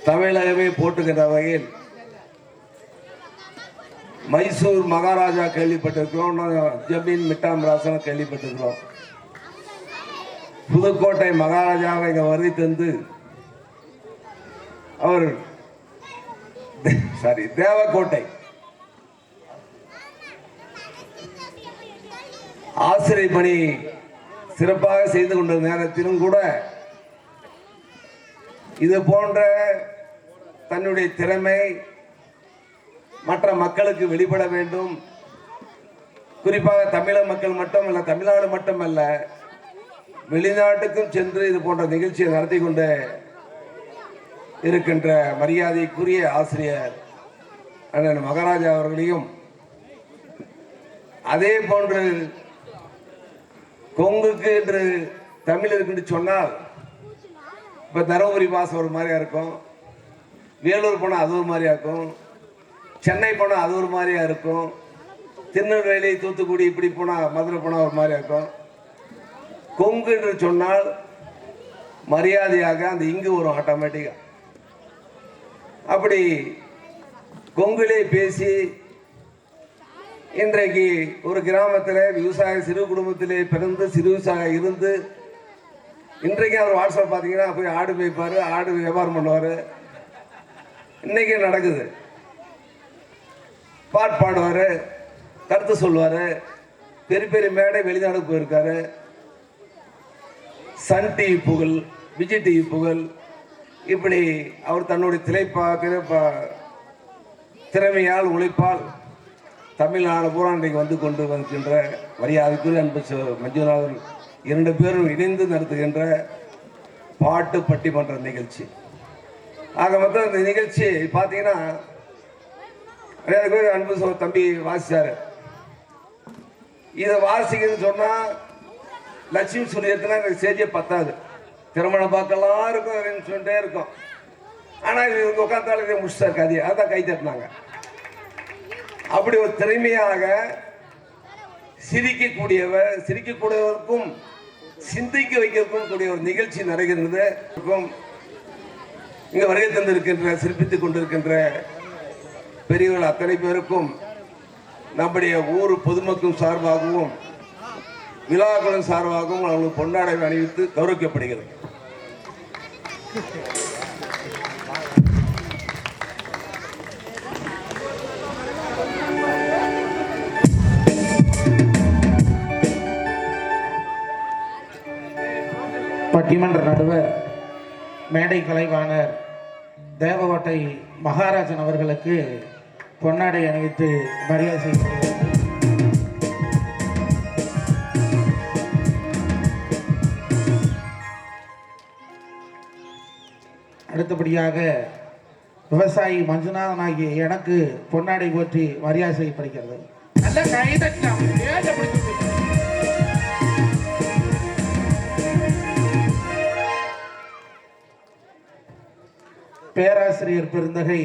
தமிழகமே போட்டுகின்ற வகையில் மைசூர் மகாராஜா கேள்விப்பட்டிருக்கிறோம், ஜமீன் மிட்டாம் ராசன் கேள்விப்பட்டிருக்கிறோம். புதுக்கோட்டை மகாராஜாவை இங்க வருகை தந்து அவர் தேவக்கோட்டை ஆசிரியை பணி சிறப்பாக செய்து கொண்ட நேரத்திலும் கூட இது போன்ற தன்னுடைய திறமை மற்ற மக்களுக்கு வெளிப்பட வேண்டும். குறிப்பாக தமிழக மக்கள் மட்டுமல்ல, தமிழ்நாடு மட்டுமல்ல, வெளிநாட்டுக்கும் சென்று இது போன்ற நிகழ்ச்சியை நடத்தி கொண்டு இருக்கின்ற மரியாதைக்குரிய ஆசிரியர் அண்ணன் மகாராஜா அவர்களையும், அதே போன்று கொங்குக்கு என்று தமிழ் இருக்குன்னு சொன்னால் இப்போ தருமபுரி பாசம் ஒரு மாதிரியா இருக்கும், வேலூர் போனால் அது ஒரு மாதிரியா இருக்கும், சென்னை போனால் அது ஒரு மாதிரியா இருக்கும், திருநெல்வேலி தூத்துக்குடி இப்படி போனால் மதுரை போனால் ஒரு மாதிரியா இருக்கும். கொங்கு என்று சொன்னால் மரியாதையாக அந்த இங்கு வரும் ஆட்டோமேட்டிக்காக. அப்படி கொங்குலே பேசி இன்றைக்கு ஒரு கிராமத்தில் விவசாய சிறு குடும்பத்திலே பிறந்து சிறு விவசாயம் இருந்து இன்றைக்கு அவர் வாட்ஸ்அப் பார்த்தீங்கன்னா போய் ஆடு மேய்ப்பார், ஆடு வியாபாரம் பண்ணுவார். இன்னைக்கு நடக்குது. பாட்டு பாடுவார், கருத்து சொல்லுவார், பெரிய பெரிய மேடை வெளிநாடு போயிருக்காரு. சன் டிவி புகழ், விஜய் டிவி புகழ், இப்படி அவர் தன்னுடைய திறமையால் உழைப்பால் தமிழ்நாடு பூரா இன்றைக்கு வந்து கொண்டு வருகின்ற மரியாதைக்குரிய அன்பு மஞ்சுநாதன் இரண்டு பேரும் இணைந்து நடத்துகின்ற பாட்டு பட்டிமன்ற நிகழ்ச்சி. ஆக மொத்தம் இந்த நிகழ்ச்சி பார்த்தீங்கன்னா அன்பு தம்பி வாசிச்சாரு. இதை வாசிக்குதுன்னு சொன்னால் லட்சுமி சொல்லியிருக்குன்னா எனக்கு செய்தியே பத்தாது. திருமணம் பார்க்கலாம் இருக்கும் சொல்லிட்டே இருக்கும். ஆனால் இவங்க உட்காந்தாலும் இதை முடிச்சிட்டாரு கதையை, அதான் கை தட்டினாங்க. அப்படி ஒரு திறமையாக சிரிக்கக்கூடியவருக்கும் சிந்திக்க வைக்கிறதுக்கும் கூடிய ஒரு நிகழ்ச்சி நடக்கிறது. இங்க வருகை தந்திருக்கின்ற சிறப்பித்துக் கொண்டிருக்கின்ற பெரியவர்கள் அத்தனை பேருக்கும் நம்முடைய ஊர் பொதுமக்கள் சார்பாகவும் விழாக்களின் சார்பாகவும் அவங்களுக்கு பொன்னாடை அணிவித்து கௌரவிக்கப்படுகிறது. பட்டிமன்ற நடுவர் மேடை கலைவாணர் தேவகோட்டை மகாராஜன் அவர்களுக்கு பொன்னாடை அணிவித்து மரியாதை செய்யப்படுகிறது. அடுத்தபடியாக விவசாயி மஞ்சுநாதன் ஆகிய எனக்கு பொன்னாடை போற்றி மரியாதை செய்யப்படுகிறது. பேராசிரியர் பெருந்தகை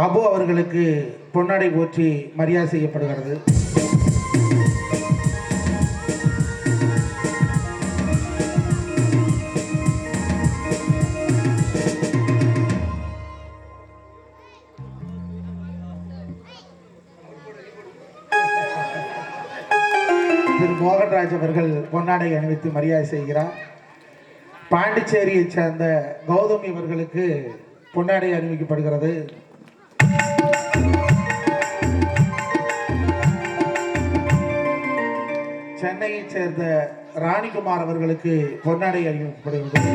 அபு அவர்களுக்கு பொன்னாடை போற்றி மரியாதை செய்யப்படுகிறது. திரு மோகன்ராஜ் அவர்கள் பொன்னாடை அணிவித்து மரியாதை செய்கிறார். பாண்டிச்சேரியை சேர்ந்த கௌதமி அவர்களுக்கு பொன்னாடை அறிவிக்கப்படுகிறது. சென்னையை சேர்ந்த ராணிகுமார் அவர்களுக்கு பொன்னாடை அறிவிக்கப்படுகிறது.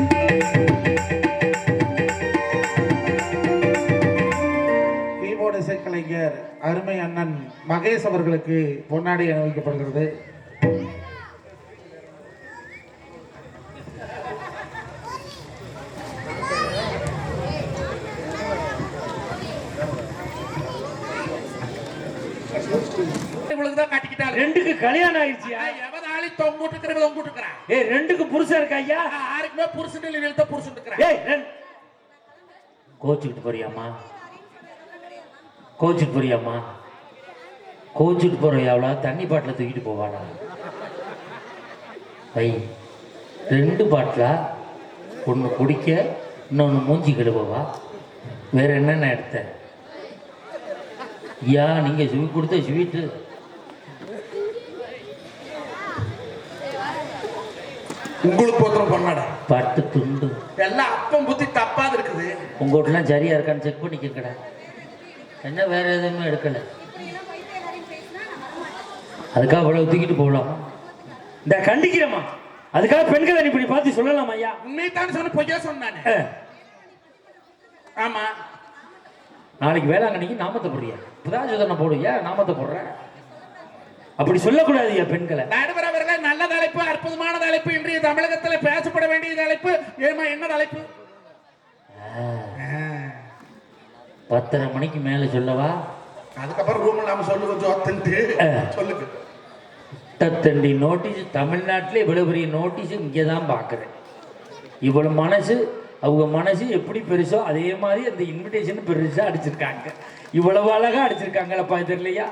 கீபோர்டு இசைக்கலைஞர் அருமை அண்ணன் மகேஷ் அவர்களுக்கு பொன்னாடை அணிவிக்கப்படுகிறது. ரெண்டுக்கு கல்யாணம் ஆயிடுச்சியா? ரெண்டுக்கு புருஷன் இருக்கா ஐயா? யாருக்குமே புருஷன் இல்ல, புருஷன் இருக்கிறான். கோச்சுக்கிட்டு போறியாமா? கோச்சுட்டு போறியாமா? கோச்சுட்டு போறியாவளா? தண்ணி பாட்டில தூக்கிட்டு போவாளா? ஐ 2 பாட்டிலா, ஒன்று குடிக்க இன்னொன்று மூஞ்சி கழுவவா? வேற என்னென்ன எடுத்த? ஐயா நீங்கள் ஸ்வீட் கொடுத்த ஸ்வீட்டு உங்களுக்கு ஒருத்தரம் பண்ணாடா பட்டு துண்டு எல்லாம் அப்பம் புத்தி தப்பாது இருக்குது. உங்க வீட்டுலாம் சரியா இருக்கான்னு செக் பண்ணிக்கங்கடா. என்ன வேற எதுவுமே எடுக்கல, அதுக்காக அவ்வளவு தூக்கிட்டு போகலாமா? இந்த கண்டிக்கிறேம்மா, அதுக்காக பெண்களை நீ இப்படி பார்த்து சொல்லலாம் ஐயா? உண்மைத்தான் சொன்ன, பொய்யா சொன்னானே. ஆமா, நாளைக்கு வேளாங்கண்ணிக்கு நாமத்தை போடுறியா? புதாஜோதனை போடுறியா? நாமத்தை போடுற? அப்படி சொல்லக்கூடாது ஐயா பெண்களை. நடுவர் அவர்களே, நல்ல தலைப்பு, அற்புதமான தலைப்பு, இன்றைய தமிழகத்தில் பேசப்பட வேண்டிய தலைப்பு. ஏமா என்ன தலைப்பு? 10:30 மணிக்கு மேல சொல்லவா? அதுக்கப்புறம் ரூம்ல நாம சொல்லுங்க. தண்டி நோட்டீஸ் தமிழ்நாட்டில் இவ்வளவு பெரிய நோட்டீஸ் இங்கே தான் பார்க்குறேன். இவ்வளவு மனசு, அவங்க மனசு எப்படி பெருசோ அதே மாதிரி அந்த இன்விடேஷன் பெருசாக அடிச்சிருக்காங்க. இவ்வளவு அழகாக அடிச்சிருக்காங்களப்பா, தெரியலையா?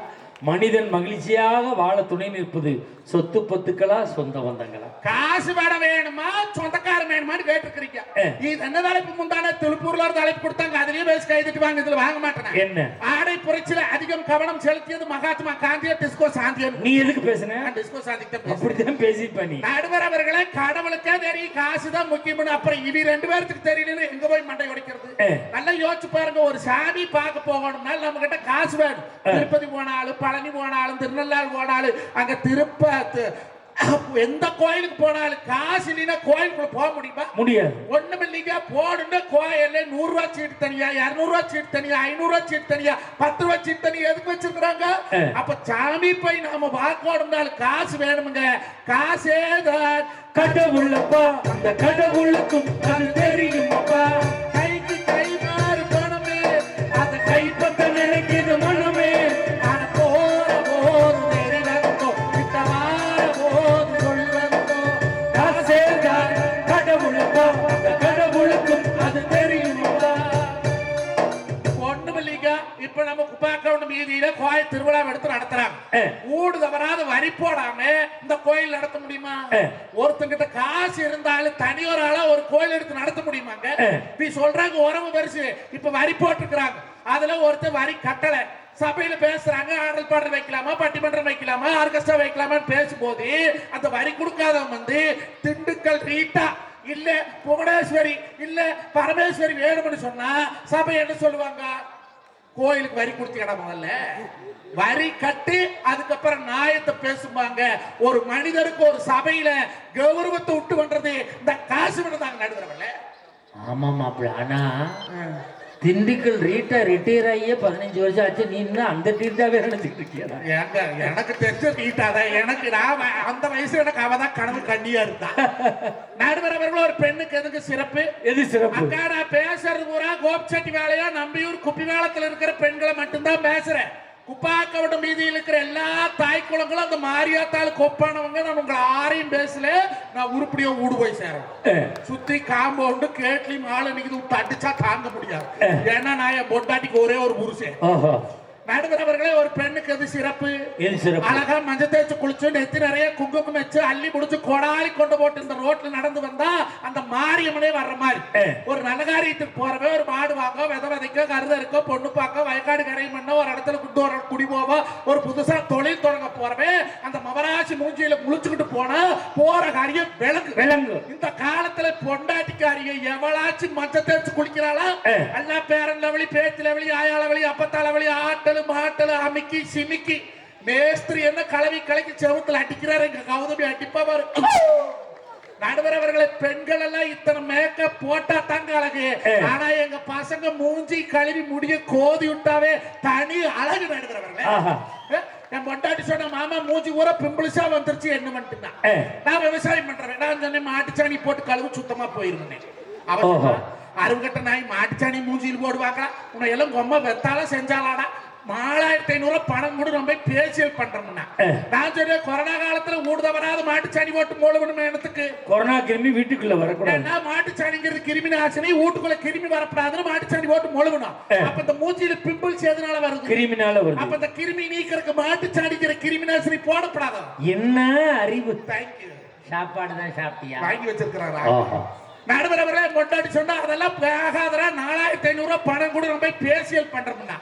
மனிதன் மகிழ்ச்சியாக வாழ துணை நிற்பது சொத்து பத்துக்களா சொந்த பந்தங்களா? காசு வேட வேணுமா சொந்தக்காரன் வேணுமான்னு கேட்டுருக்கீங்க. இது என்ன தலைப்பு? முந்தான திருப்பூர்ல ஒரு தலைப்பு கொடுத்தாங்க, அதுலயே பேசி கைதிட்டு வாங்க. இதுல வாங்க மாட்டேன். என்ன? ஆடை புரட்சியில அதிகம் கவனம் செலுத்தியது மகாத்மா காந்தியா டிஸ்கோ சாந்தியா? நீ எதுக்கு பேசுன? டிஸ்கோ சாந்தி அப்படித்தான் பேசிப்ப நீ. நடுவர் அவர்களே, கடவுளுக்கே தெரியும் காசுதான் முக்கியம்னு. அப்புறம் இவ 2 பேருக்கு தெரியல, எங்க போய் மண்டை உடைக்கிறது? நல்லா யோசிச்சு பாருங்க. ஒரு சாமி பார்க்க போகணும்னா நம்ம கிட்ட காசு வேணும். திருப்பதி போனாலும், பழனி போனாலும், திருநெல்வேலி போனாலும், அங்க எந்த கோயிலுக்கு போனாலும் காசு இல்லைன்னா கோயிலுக்குள்ள போக முடியுமா? முடியாது. ஒண்ணும் இல்லைங்க. போடுங்க கோயில்ல 100 ரூபாய் சீட்டு தனியா, 200 ரூபாய் சீட்டு தனியா, 500 ரூபாய் சீட்டு தனியா, 10 ரூபாய் சீட்டு தனியா எதுக்கு வச்சிருக்காங்க? அப்ப சாமி போய் நாம வாக்கோடுனாலும் காசு வேணுமுங்க. காசே தான் கடவுளப்பா, அந்த கடவுளுக்கும் அது தெரியுமாப்பா. கைக்கு கை மாறு பணமே, அந்த கை பக்கம் நினைக்கிது மனமே. இப்ப நம்ம குப்பாக்கவுண்ட் மீதியில கோயில் திருவிழா எடுத்து நடத்துறாங்க. ஊடு தவறாத வரி போடாம இந்த கோயில் நடத்த முடியுமா? ஒருத்தங்கிட்ட காசு இருந்தாலும் தனியொரு ஆளா ஒரு கோயில் எடுத்து நடத்த முடியுமாங்க? நீ சொல்றாங்க உறவு பரிசு இப்ப வரி போட்டுக்கிறாங்க, அதுல ஒருத்தர் வரி கட்டல. சபையில பேசுறாங்க, ஆடல் பாடல் வைக்கலாமா, பட்டிமன்றம் வைக்கலாமா, ஆர்கெஸ்ட்ரா வைக்கலாமான்னு பேசும்போது அந்த வரி கொடுக்காதவன் வந்து திண்டுக்கல் ரீட்டா இல்ல புவனேஸ்வரி இல்ல பரமேஸ்வரி வேணும்னு சொன்னா சபை என்ன சொல்லுவாங்க? கோயிலுக்கு வரி கொடுத்தீங்கடா, முதல்ல வரி கட்டி அதுக்கப்புறம் நியாயத்தை பேசுவாங்க. ஒரு மனிதருக்கு ஒரு சபையில கௌரவத்தை விட்டு பண்றது இந்த காசு விடுதாங்க நடுக்கிறவங்கள. ஆமா மாப்பிள்ள, ஆனா திண்டுக்கல் ரீட்டா ரிட்டையர் ஆகியே 15 வருஷம் ஆச்சு. நீ இன்னும் அந்த ரீட்டாவே நினைச்சிட்டு இருக்கியா? எனக்கு தெரிஞ்ச ரீட்டாதான். எனக்கு அந்த வயசு எனக்கு அவதான் கனவு கண்ணியா இருந்தா. நடுவர் அவர்கள் ஒரு பெண்ணுக்கு எதுக்கு சிறப்பு? எது சிறப்பு? அக்கா நான் பேசுறது பூரா கோப்செட்டி வேலையா நம்பியூர் குப்பி வேளத்துல இருக்கிற பெண்களை மட்டும்தான் பேசுறேன். குப்பாக்கவுட மீதியில் இருக்கிற எல்லா தாய் குளங்களும் அந்த மாரியாத்தாள் கொப்பானவங்க. நான் உங்களை ஆரையும் பேசல, நான் உருப்படியா ஊடு போய் சேரேன். சுத்தி காம்பவுண்டு கேட்லி மாலை நிக்குது, விட்டு அடிச்சா தாங்க முடியாது. ஏன்னா நான் என் பொண்டாட்டிக்கு ஒரே ஒரு புருஷன். நடுவர் அவர்களே, ஒரு பெண்ணுக்கு எது சிறப்பு? அழகா மஞ்சள் தேய்ச்சி குளிச்சு நெத்தி நிறைய குங்குமம் வச்சு அள்ளி முடிச்சு கொடாலி கொண்டு போட்டு இந்த ரோட்ல நடந்து வந்தா அந்த மாரியம்மனே வர்ற மாதிரி. ஒரு நல்ல காரியத்துக்கு போறவே, ஒரு மாடு வாங்க, வித விதைக்க, கருத இருக்க, பொண்ணு பார்க்க, வயக்காடு கரையும் பண்ண, ஒரு இடத்துல குடி போவா, ஒரு புதுசா தொழில் தொடங்க போறவே அந்த மவராசி மூஞ்சியில முழிச்சுக்கிட்டு போனா போற காரியம் விலங்கு. இந்த காலத்துல பொண்டாட்டிக்காரிய எவளாச்சும் மஞ்சள் தேய்ச்சி குளிக்கிறாளா? எல்லா பேரன் லவளி, பேச்சு லவளி, ஆயா லவளி, அப்பத்தா லவளி, ஆட்டலு மாட்டல அமிக்கி சிமிக்கி மேஸ்திரி என்ன கலவி கலக்கி செவத்துல அடிக்கிறாரு. எங்க கௌதமி அடிப்பா பாரு. நடுவர் அவர்களை, பெண்கள் எல்லாம் இத்தனை மேக்கப் போட்டா தாங்க அழகு. ஆனா எங்க பசங்க மூஞ்சி கழுவி முடிய கோதி விட்டாவே தனி அழகு. நடுவர் அவர்களே, என் பொண்டாட்டி சொன்ன மாமா மூஞ்சி ஊரா பிம்பிள்ஸா வந்துருச்சு என்ன மட்டும்தான். நான் விவசாயம் பண்றேன், நான் சொன்னேன் மாட்டுச்சாணி போட்டு கழுவு சுத்தமா போயிருந்தேன். அவன் அருங்கட்ட நாய் மாட்டுச்சாணி மூஞ்சியில் போடுவாங்களா? உன்னை எல்லாம் கொம்மா வெத்தால செஞ்சாலாடா? 4500 பணம் கூட ரொம்ப பேசியல் பண்றோம்னா. நான் சொல்றேன், கொரோனா காலத்துல ஊடுதவராத மாட்டுச்சாணி போட்டு மூலவணும். எனக்கு கொரோனா கிருமி வீட்டுக்குள்ள வரக்கூடாது. மாட்டுச்சாணிங்கிறது கிருமி நாசினி, வீட்டுக்குள்ள கிருமி வரப்படாதுன்னு மாட்டுச்சாணி போட்டு மூலவணும். அப்ப இந்த மூஞ்சியில பிம்பிள்ஸ் எதனால வருது? கிருமினால வருது. அப்ப இந்த கிருமி நீக்கிறதுக்கு மாட்டுச்சாணிங்கிற கிருமி நாசினி போடப்படாது. என்ன அறிவு! தேங்க்யூ. சாப்பாடு தான் சாப்பிட்டியா? வாங்கி வச்சிருக்கிறாரா? நடுவர் அவர்களே பொண்டாட்டி சொன்னா அதெல்லாம் ஆகாதரா 4500 பணம் கூட நம்ம போய் பேசியல் பண்றோம்னா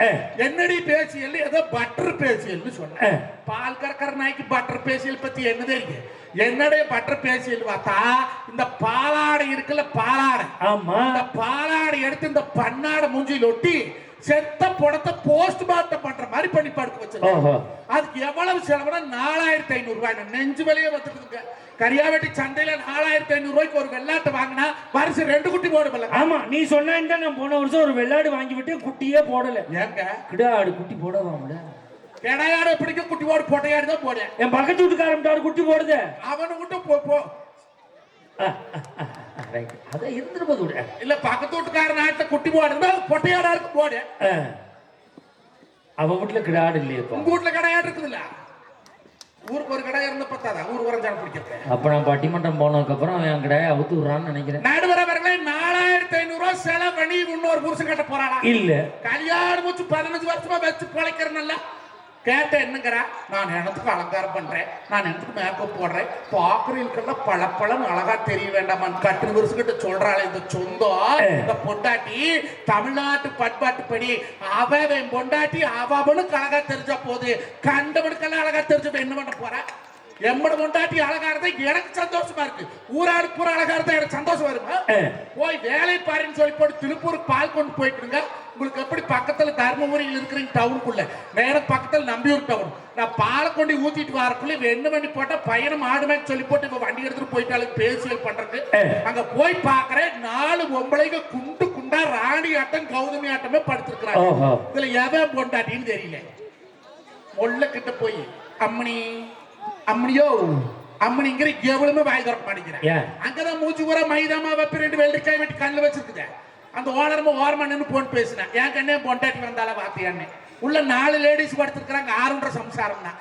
என்னடி பேசியல் ஏதோ பட்டர் பேசியல்னு சொன்னேன். பால் கறக்கிற நாய்க்கு பட்டர் பேசியல் பத்தி என்ன தெரியும்? என்னடைய பட்டர் பேசியல் பார்த்தா இந்த பாலாடை இருக்குல்ல பாலாடை, ஆமா இந்த பாலாடை எடுத்து இந்த பண்ணாடை மூஞ்சியில் ஒட்டி செத்த படத்தை போஸ்ட்மார்ட்டம் பண்ற மாதிரி பண்ணி படுக்க வச்சிருக்காங்க. அதுக்கு எவ்வளவு செலவுனா 4500 ரூபாய். நெஞ்சு வலியே வந்துருக்குங்க. கரியாவெட்டி சந்தையில 4500 ரூபாய்க்கு ஒரு வெள்ளாட்டை வாங்கினா வருஷம் 2 குட்டி போடுவல. ஆமா நீ சொன்னா நான் போன வருஷம் ஒரு வெள்ளாடு வாங்கி விட்டு குட்டியே போடல. ஏங்க கிடாடு குட்டி போடவாம்ல? கிடாயாடு பிடிக்க குட்டி போடு பொட்டையாடு தான் போடு. என் பக்கத்து வீட்டுக்காரன் குட்டி போடுது. அவனு விட்டு போ அத இருந்துருப்பது விட இல்ல பக்கத்து வீட்டுக்கார நாட்டுல குட்டி போடுறா பொட்டையாடா இருக்கு போடு. அவ வீட்டுல கிடாடு இல்லையப்பா. உங்க வீட்டுல கிடாயாடு இருக்குதுல்ல? ஊருக்கு ஒரு கடை இருந்து பத்தாதா ஊர் உரஞ்சான பிடிக்கிறது. அப்ப நான் பட்டிமன்றம் போனதுக்கு அப்புறம் என் கடையை அவுத்து விடுறான்னு நினைக்கிறேன். நடுவர் அவர்களே 4500 ரூபாய் செலவு பண்ணி இன்னொரு புருஷன் கட்ட போறாளா? இல்ல கல்யாணம் முடிச்சு 15 வருஷமா வச்சு பிழைக்கிறேன்ல. கேட்ட என்னங்கிறா? நான் எனத்துக்கு அலங்காரம் பண்றேன், நான் எனக்கு மேக்கப் போடுறேன், பாக்குறீங்களுக்கெல்லாம் பளபளன்னு அழகா தெரிய வேண்டாமான்னு கட்டு வருஷக்கிட்ட சொல்றாள். இந்த சொந்தம் இந்த பொண்டாட்டி தமிழ்நாட்டு பண்பாட்டுப்படி அவன் பொண்டாட்டி அவனுக்கு அழகா தெரிஞ்சா போது, கண்டவனுக்கெல்லாம் அழகா தெரிஞ்சப்ப என்ன பண்ண போற? எம்மட பொண்டாட்டி அழகா இருந்தா எனக்கு சந்தோஷமா இருக்கு, ஊராடு பூரா அழகா இருந்தா எனக்கு சந்தோஷம் வருமா? போய் வேலை பாருன்னு சொல்லி போட்டு திருப்பூருக்கு பால் கொண்டு போயிட்டுருங்க. உங்களுக்கு எப்படி பக்கத்துல தர்மபுரியில் இருக்கிறீங்க டவுனுக்குள்ள, நேரம் பக்கத்துல நம்பியூர் டவுன். நான் பாலை கொண்டு ஊத்திட்டு வரக்குள்ள என்ன பண்ணி போட்டா பையனும் ஆடுமே சொல்லி போட்டு இப்ப வண்டி எடுத்துட்டு போயிட்டாலும் பேசியல் பண்றது. அங்க போய் பாக்குறேன் 4 பொம்பளைங்க குண்டு குண்டா ராணி ஆட்டம் கௌதமி ஆட்டமே படுத்திருக்கிறாங்க. இதுல எவன் பொண்டாட்டின்னு தெரியல. முள்ள கிட்ட போய் அம்மனியோ அம்மனிங்கிற எவ்வளவுமே வாய் திறக்க மாட்டேங்கிறேன். அங்கதான் மூச்சு பூரா மைதாமா வெப்ப 2 வெள்ளரிக்காய் வெட்டி கல்ல வச்சிருக்குது. அந்த ஓனரமா ஓரமன்னு போன் பேசினேன். என் கண்ணே பொண்டாட்டி வந்தால வாத்தியான்னு. உள்ள 4 லேடிஸ் படுத்திருக்கிறாங்க. 6 சம்சாரம் தான்.